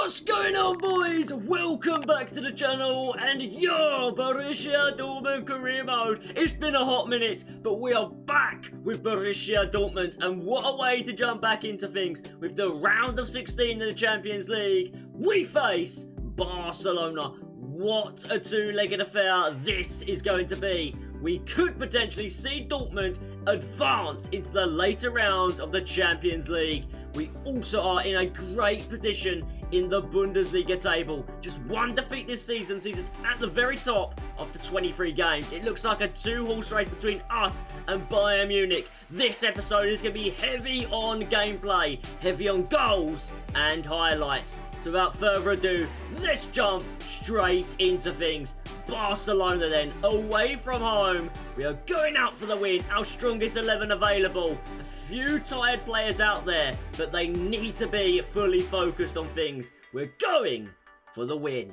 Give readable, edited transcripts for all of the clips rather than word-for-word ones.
What's going on, boys? Welcome back to the channel and your Borussia Dortmund career mode. It's been a hot minute, but we are back with Borussia Dortmund, and what a way to jump back into things. With the round of 16 in the Champions League, we face Barcelona. What a two-legged affair this is going to be. We could potentially see Dortmund advance into the later rounds of the Champions League. We also are in a great position in the Bundesliga table. Just one defeat this season sees us at the very top after 23 games. It looks like a two-horse race between us and Bayern Munich. This episode is going to be heavy on gameplay, heavy on goals and highlights. So without further ado, let's jump straight into things. Barcelona then, away from home. We are going out for the win, our strongest 11 available. A few tired players out there, but they need to be fully focused on things. We're going for the win.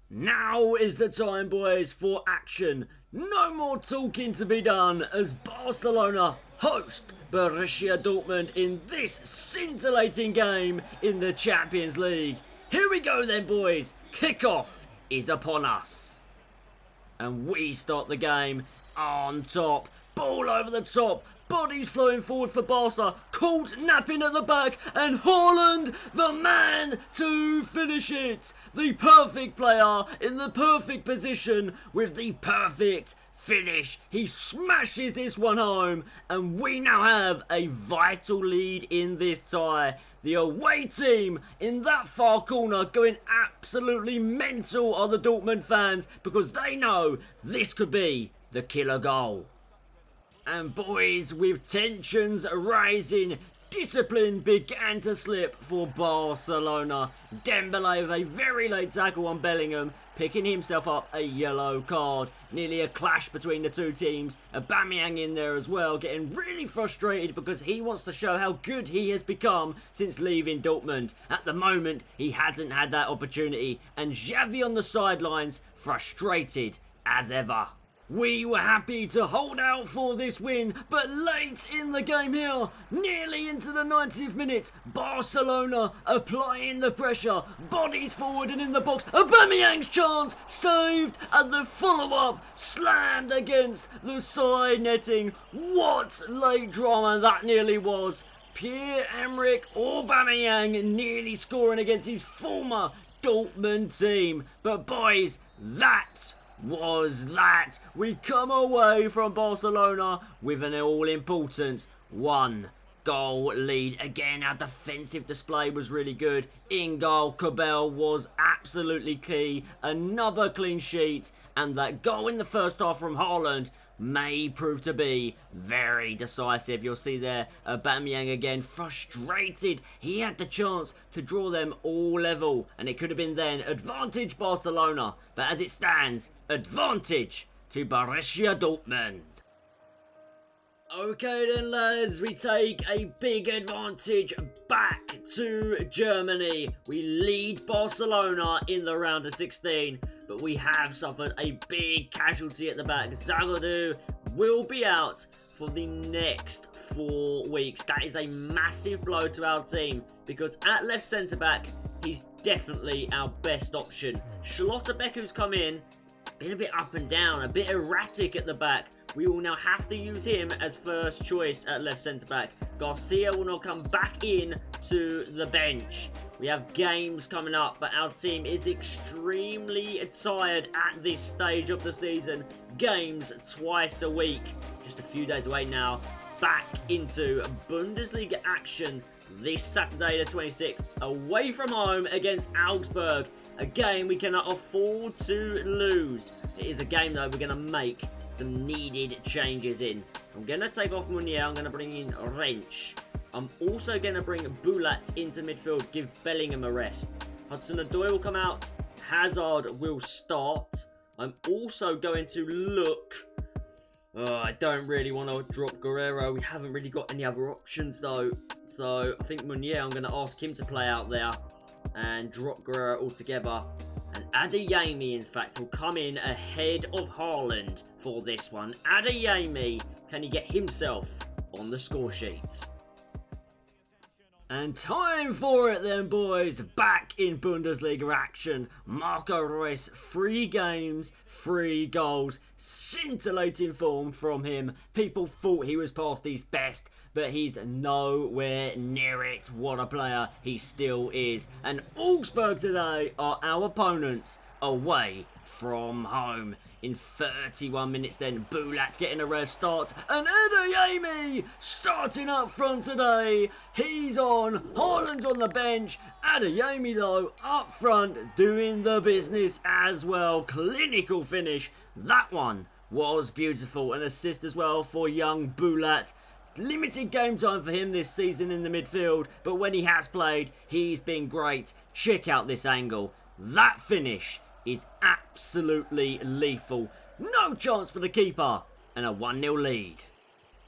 Now is the time, boys, for action. No more talking to be done as Barcelona host Borussia Dortmund in this scintillating game in the Champions League. Here we go then, boys. Kickoff is upon us. And we start the game on top. Ball over the top. Bodies flowing forward for Barca. Caught napping at the back. And Haaland, the man to finish it. The perfect player in the perfect position with the perfect finish. He smashes this one home. And we now have a vital lead in this tie. The away team in that far corner going absolutely mental are the Dortmund fans because they know this could be the killer goal. And boys, with tensions rising, discipline began to slip for Barcelona. Dembele with a very late tackle on Bellingham, picking himself up a yellow card. Nearly a clash between the two teams. Aubameyang in there as well, getting really frustrated because he wants to show how good he has become since leaving Dortmund. At the moment, he hasn't had that opportunity. And Xavi on the sidelines, frustrated as ever. We were happy to hold out for this win, but late in the game here, nearly into the 90th minute, Barcelona applying the pressure, bodies forward and in the box, Aubameyang's chance, saved, and the follow-up slammed against the side netting. What late drama that nearly was. Pierre-Emerick Aubameyang nearly scoring against his former Dortmund team. But boys, that was that. We come away from Barcelona with an all-important 1-goal lead. Again, our defensive display was really good. In goal, Cabell was absolutely key. Another clean sheet, and that goal in the first half from Haaland may prove to be very decisive. You'll see there, Aubameyang again frustrated. He had the chance to draw them all level, and it could have been then advantage Barcelona. But as it stands, advantage to Borussia Dortmund. Okay then, lads, we take a big advantage back to Germany. We lead Barcelona in the round of 16, but we have suffered a big casualty at the back. Zagadou will be out for the next 4 weeks. That is a massive blow to our team because at left centre-back, he's definitely our best option. Schlotterbecker's come in, been a bit up and down, a bit erratic at the back. We will now have to use him as first choice at left centre-back. Garcia will now come back in to the bench. We have games coming up, but our team is extremely tired at this stage of the season. Games twice a week. Just a few days away now. Back into Bundesliga action this Saturday the 26th. Away from home against Augsburg. A game we cannot afford to lose. It is a game, though, we're going to make some needed changes in. I'm going to take off Meunier. I'm going to bring in Wrench. I'm also going to bring Bulat into midfield, give Bellingham a rest. Hudson-Odoi will come out. Hazard will start. I'm also going to look. I don't really want to drop Guerrero. We haven't really got any other options, though. So I think Meunier, I'm going to ask him to play out there and drop Guerrero altogether. And Adeyemi, in fact, will come in ahead of Haaland for this one. Adeyemi, can he get himself on the score sheet? And time for it then, boys. Back in Bundesliga action. Marco Reus, 3 games, 3 goals. Scintillating form from him. People thought he was past his best, but he's nowhere near it. What a player he still is. And Augsburg today are our opponents away from home. In 31 minutes then, Bulat's getting a rare start. And Adeyemi starting up front today. He's on. Haaland's on the bench. Adeyemi though up front doing the business as well. Clinical finish. That one was beautiful. An assist as well for young Bulat. Limited game time for him this season in the midfield, but when he has played, he's been great. Check out this angle. That finish is absolutely lethal. No chance for the keeper, and a 1-0 lead.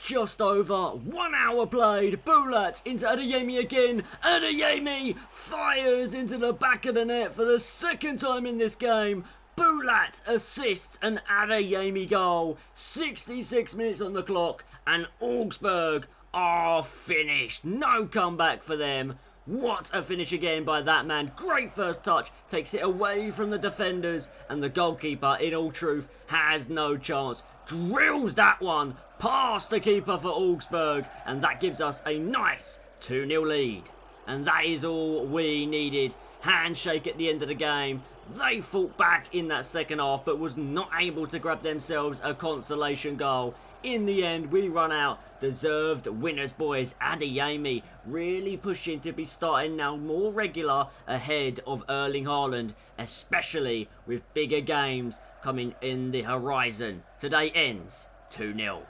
Just over 1 hour played. Bulat into Adeyemi again. Adeyemi fires into the back of the net for the 2nd time in this game. Bulat assists an Adeyemi goal. 66 minutes on the clock, and Augsburg are finished. No comeback for them. What a finish again by that man. Great first touch. Takes it away from the defenders. And the goalkeeper, in all truth, has no chance. Drills that one past the keeper for Augsburg. And that gives us a nice 2-0 lead. And that is all we needed. Handshake at the end of the game. They fought back in that second half, but was not able to grab themselves a consolation goal. In the end, we run out. Deserved winners, boys. Adeyemi really pushing to be starting now more regular ahead of Erling Haaland, especially with bigger games coming in the horizon. Today ends 2-0.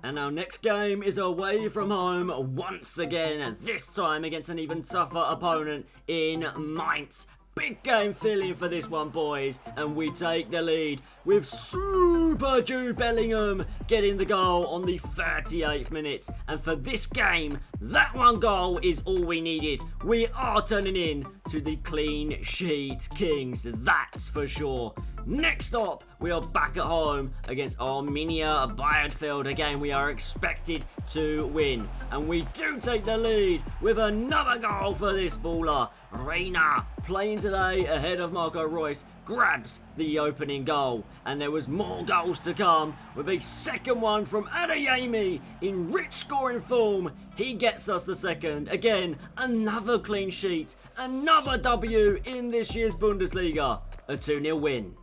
And our next game is away from home once again, this time against an even tougher opponent in Mainz. Big game feeling for this one, boys, and we take the lead with Super Jude Bellingham getting the goal on the 38th minute. And for this game, that one goal is all we needed. We are turning in to the clean sheet kings, that's for sure. Next up, we are back at home against Arminia Bielefeld. Again, we are expected to win. And we do take the lead with another goal for this baller. Reina, playing today ahead of Marco Reus, grabs the opening goal. And there was more goals to come with a second one from Adeyemi in rich scoring form. He gets us the second. Again, another clean sheet. Another W in this year's Bundesliga. A 2-0 win.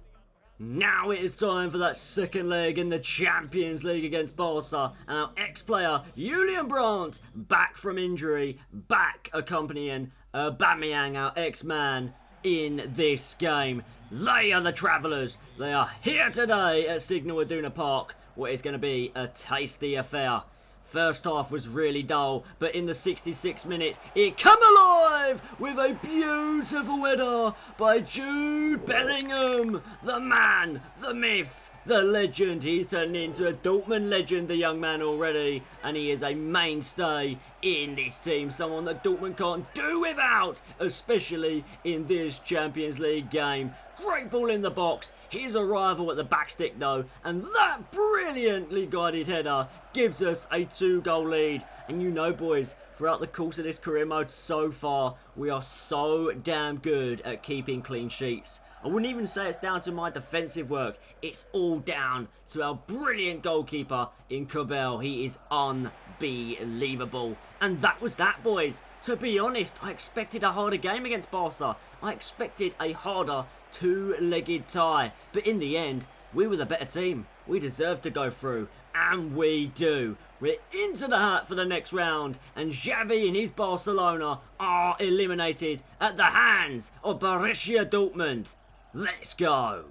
Now it is time for that second leg in the Champions League against Borussia, and our ex-player Julian Brandt, back from injury, back accompanying Aubameyang, our ex-man, in this game. They are the travellers. They are here today at Signal Iduna Park, what is going to be a tasty affair. First half was really dull, but in the 66th minute, it come alive with a beautiful header by Jude Bellingham. The man, the myth, the legend. He's turning into a Dortmund legend, the young man already, and he is a mainstay in this team. Someone that Dortmund can't do without, especially in this Champions League game. Great ball in the box. His arrival at the backstick though, and that brilliantly guided header gives us a 2-goal lead. And you know, boys, throughout the course of this career mode so far, we are so damn good at keeping clean sheets. I wouldn't even say it's down to my defensive work. It's all down to our brilliant goalkeeper in Kobel. He is unbelievable. And that was that, boys. To be honest, I expected a harder game against Barca. I expected a harder two-legged tie. But in the end, we were the better team. We deserved to go through. And we do. We're into the hat for the next round. And Xavi and his Barcelona are eliminated at the hands of Borussia Dortmund. Let's go.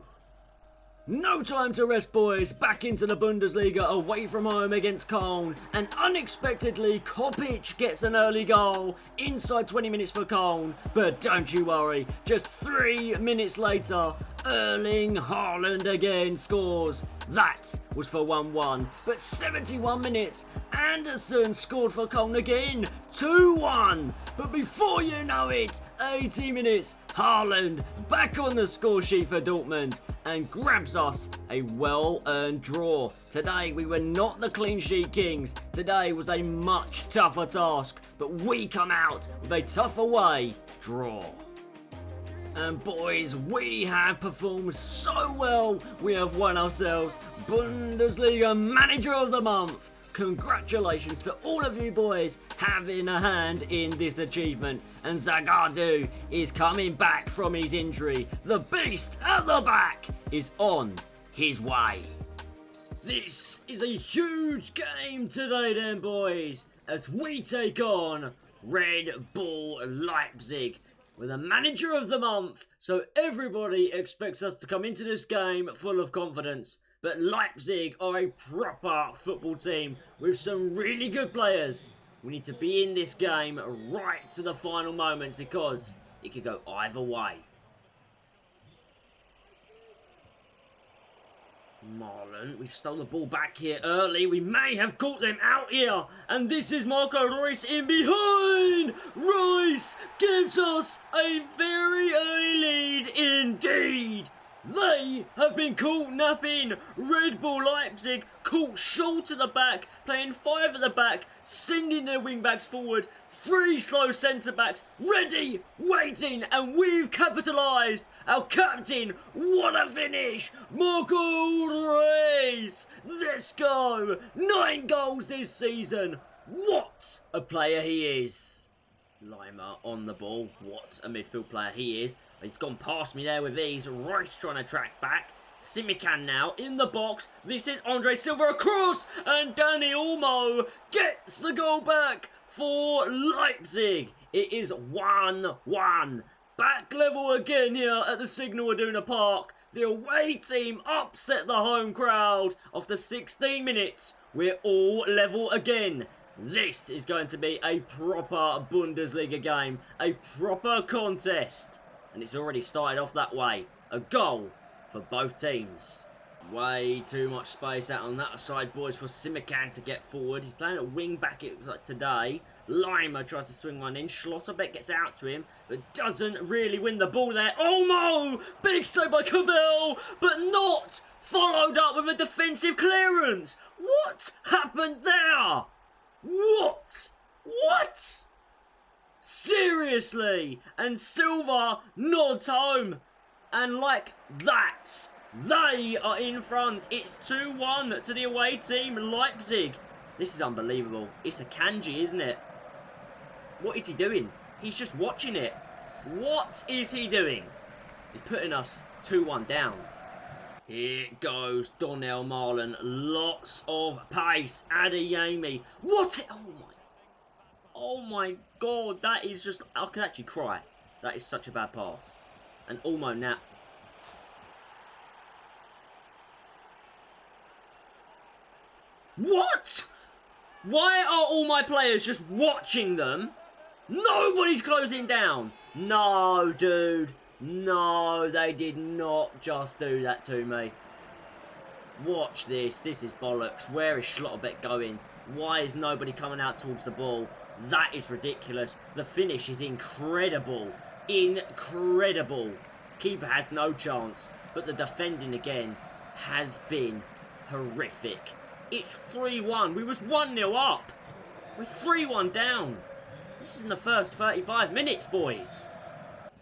No time to rest, boys. Back into the Bundesliga, away from home against Köln. And unexpectedly, Kopic gets an early goal inside 20 minutes for Köln. But don't you worry, just 3 minutes later, Erling Haaland again scores. That was for 1-1. But 71 minutes, Anderson scored for Köln again. 2-1. But before you know it, 80 minutes, Haaland back on the score sheet for Dortmund. and grabs us a well-earned draw. Today we were not the clean sheet kings. Today was a much tougher task, but we come out with a tough away draw. And boys, we have performed so well, we have won ourselves Bundesliga Manager of the Month. Congratulations to all of you boys having a hand in this achievement. And Zagadou is coming back from his injury. The beast at the back is on his way. This is a huge game today then, boys, as we take on Red Bull Leipzig. We're the Manager of the Month, so everybody expects us to come into this game full of confidence. But Leipzig are a proper football team with some really good players. We need to be in this game right to the final moments because it could go either way. Marlon, we stole the ball back here early. We may have caught them out here. And this is Marco Reus in behind. Reus gives us a very early lead indeed. They have been caught napping. Red Bull Leipzig caught short at the back, playing 5 at the back, sending their wing backs forward. 3 slow centre backs, ready, waiting, and we've capitalised. Our captain, what a finish! Marco Reus, let's go! 9 goals this season. What a player he is. Lima on the ball. What a midfield player he is. He's gone past me there with ease. Rice trying to track back. Simican now in the box. This is Andre Silva across. And Danny Olmo gets the goal back for Leipzig. It is 1-1. Back level again here at the Signal Iduna Park. The away team upset the home crowd. After 16 minutes, we're all level again. This is going to be a proper Bundesliga game. A proper contest. And it's already started off that way. A goal for both teams. Way too much space out on that side, boys, for Simican to get forward. He's playing a wing back today. Lima tries to swing one in. Schlotterbeck gets out to him, but doesn't really win the ball there. Olmo! Big save by Cabell, but not followed up with a defensive clearance. What happened there? What? Seriously! And Silva nods home. And like that, they are in front. It's 2-1 to the away team, Leipzig. This is unbelievable. It's a Kanji, isn't it? What is he doing? He's just watching it. What is he doing? He's putting us 2-1 down. Here goes Donnell Marlon. Lots of pace. Adeyemi. What? Oh my god. That is just... I could actually cry. That is such a bad pass. And Olmo now... What? Why are all my players just watching them? Nobody's closing down. No, dude. No, they did not just do that to me. Watch this. This is bollocks. Where is Schlotterbeck going? Why is nobody coming out towards the ball? That is ridiculous. The finish is incredible. Incredible. Keeper has no chance. But the defending again has been horrific. It's 3-1. We was 1-0 up. We're 3-1 down. This is in the first 35 minutes, boys.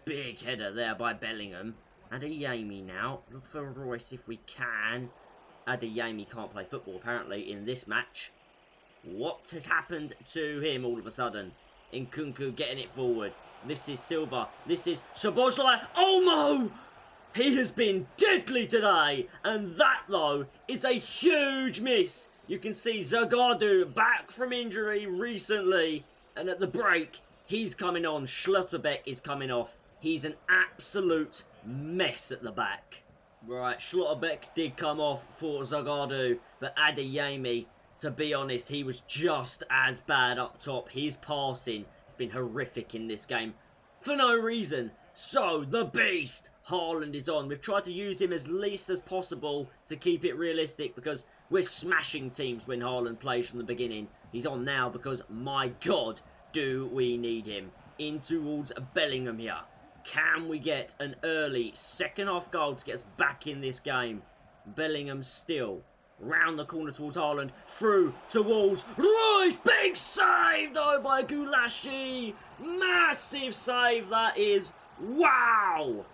Big header there by Bellingham. Adeyemi now. Look for Royce if we can. Adeyemi can't play football, apparently, in this match. What has happened to him all of a sudden? Nkunku getting it forward. This is Silva. This is Szoboszlai. Olmo! He has been deadly today. And that, though, is a huge miss. You can see Zagadou back from injury recently. And at the break, he's coming on. Schlotterbeck is coming off. He's an absolute mess at the back. Right, Schlotterbeck did come off for Zagadou. But Adeyemi, to be honest, he was just as bad up top. His passing has been horrific in this game. For no reason. So, the beast, Haaland, is on. We've tried to use him as least as possible to keep it realistic because we're smashing teams when Haaland plays from the beginning. He's on now because, my God, do we need him. In towards Bellingham here. Can we get an early second half goal to get us back in this game? Bellingham still round the corner towards Haaland, through towards Royce, big save though by Gulashi, massive save that is, wow,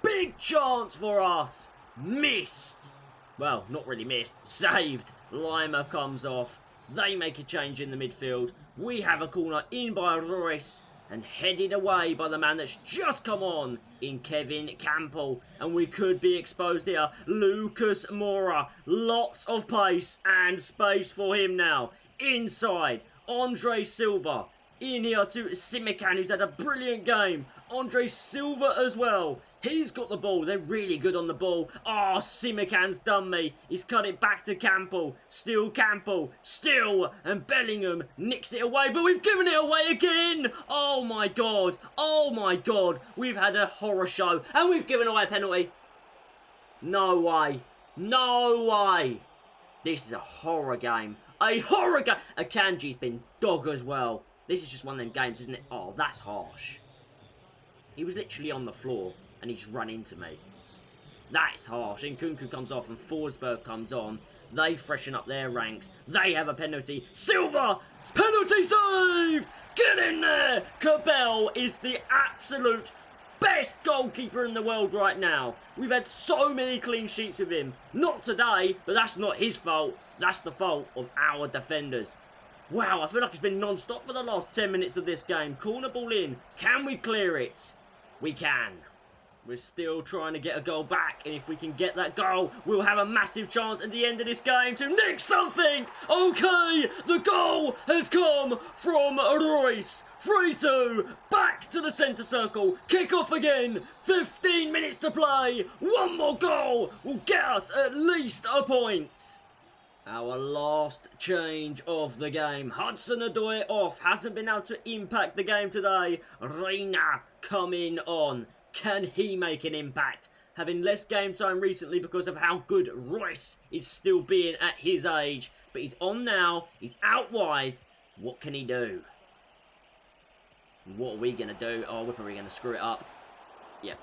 big chance for us, missed, well not really missed, saved, Lima comes off, they make a change in the midfield, we have a corner in by Royce, and headed away by the man that's just come on in Kevin Campbell. And we could be exposed here. Lucas Moura. Lots of pace and space for him now. Inside, Andre Silva. In here to Simican, who's had a brilliant game. Andre Silva as well. He's got the ball. They're really good on the ball. Ah, oh, Simican's done me. He's cut it back to Campbell. Still Campbell. Still. And Bellingham nicks it away. But we've given it away again. Oh, my God. Oh, my God. We've had a horror show. And we've given away a penalty. No way. No way. This is a horror game. A horror game. Akanji's been dog as well. This is just one of them games, isn't it? Oh, that's harsh. He was literally on the floor. And he's run into me. That's harsh. Nkunku comes off and Forsberg comes on. They freshen up their ranks. They have a penalty. Silva! Penalty saved! Get in there! Cabell is the absolute best goalkeeper in the world right now. We've had so many clean sheets with him. Not today, but that's not his fault. That's the fault of our defenders. Wow, I feel like it's been non-stop for the last 10 minutes of this game. Corner ball in. Can we clear it? We can. We're still trying to get a goal back, and if we can get that goal, we'll have a massive chance at the end of this game to nick something! Okay, the goal has come from Royce. 3-2, back to the centre circle, kick off again, 15 minutes to play, one more goal will get us at least a point. Our last change of the game. Hudson-Odoi off, hasn't been able to impact the game today. Reina coming on. Can he make an impact? Having less game time recently because of how good Royce is still being at his age. But he's on now. He's out wide. What can he do? What are we going to do? Oh, we're probably going to screw it up. Yep.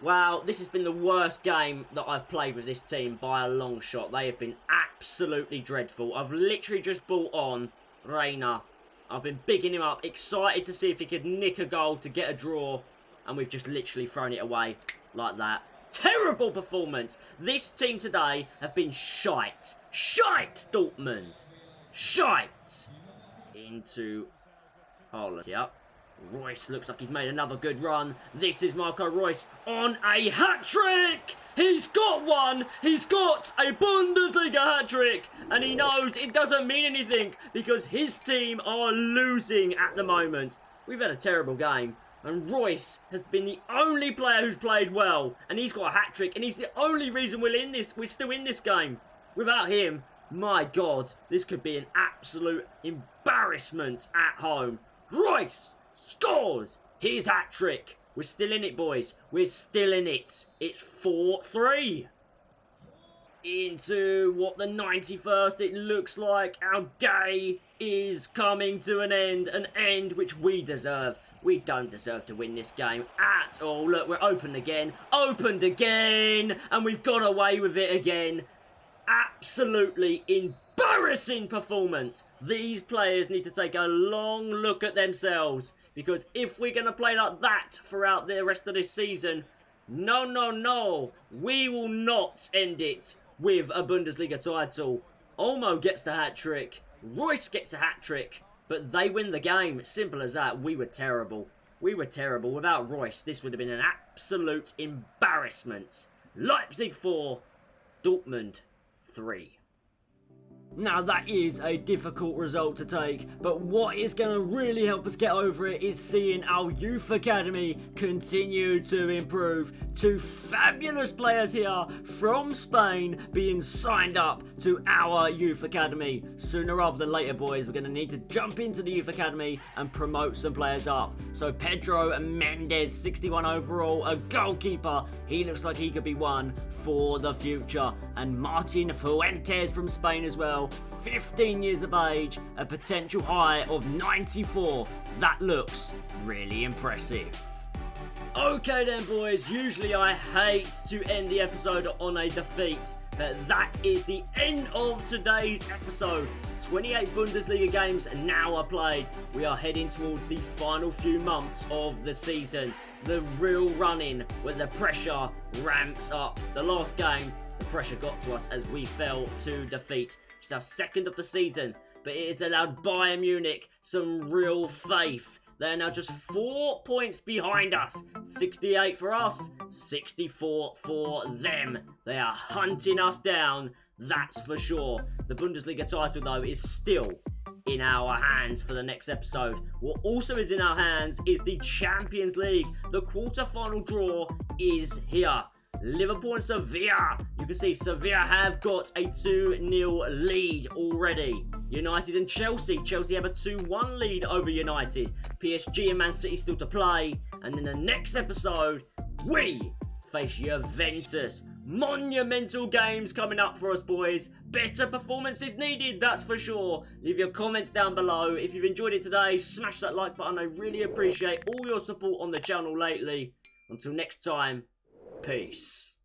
Wow, this has been the worst game that I've played with this team by a long shot. They have been absolutely dreadful. I've literally just brought on Reina. I've been bigging him up, excited to see if he could nick a goal to get a draw. And we've just literally thrown it away like that. Terrible performance. This team today have been shite. Shite, Dortmund. Shite. Into Haaland. Yep. Royce looks like he's made another good run. This is Marco Royce on a hat-trick! He's got one! He's got a Bundesliga hat-trick! And he knows it doesn't mean anything because his team are losing at the moment. We've had a terrible game. And Royce has been the only player who's played well. And he's got a hat-trick. And he's the only reason we're still in this game. Without him, my God, this could be an absolute embarrassment at home. Royce scores his hat-trick. We're still in it, boys. We're still in it. It's 4-3. Into what, the 91st it looks like. Our day is coming to an end which we deserve. We don't deserve to win this game at all. Look, we're opened again, and we've got away with it again. Absolutely embarrassing performance. These players need to take a long look at themselves, because if we're going to play like that throughout the rest of this season, no, we will not end it with a Bundesliga title. Olmo gets the hat-trick, Royce gets a hat-trick, but they win the game. Simple as that. We were terrible. We were terrible. Without Royce, this would have been an absolute embarrassment. Leipzig 4, Dortmund 3. Now that is a difficult result to take, but what is going to really help us get over it is seeing our youth academy continue to improve. Two fabulous players here from Spain being signed up to our youth academy. Sooner rather than later, boys, we're going to need to jump into the youth academy and promote some players up. So Pedro Mendes, 61 overall, a goalkeeper. He looks like he could be one for the future. And Martin Fuentes from Spain as well. 15 years of age, a potential high of 94. That looks really impressive. Okay then boys, usually I hate to end the episode on a defeat, but that is the end of today's episode. 28 Bundesliga games now are played. We are heading towards the final few months of the season. The real run-in where the pressure ramps up. The last game, the pressure got to us as we fell to defeat. Just our second of the season, but it has allowed Bayern Munich some real faith. They're now just 4 points behind us. 68 for us, 64 for them. They are hunting us down, that's for sure. The Bundesliga title, though, is still in our hands for the next episode. What also is in our hands is the Champions League. The quarter-final draw is here. Liverpool and Sevilla. You can see Sevilla have got a 2-0 lead already. United and Chelsea. Chelsea have a 2-1 lead over United. PSG and Man City still to play. And in the next episode, we face Juventus. Monumental games coming up for us, boys. Better performances needed, that's for sure. Leave your comments down below. If you've enjoyed it today, smash that like button. I really appreciate all your support on the channel lately. Until next time, peace.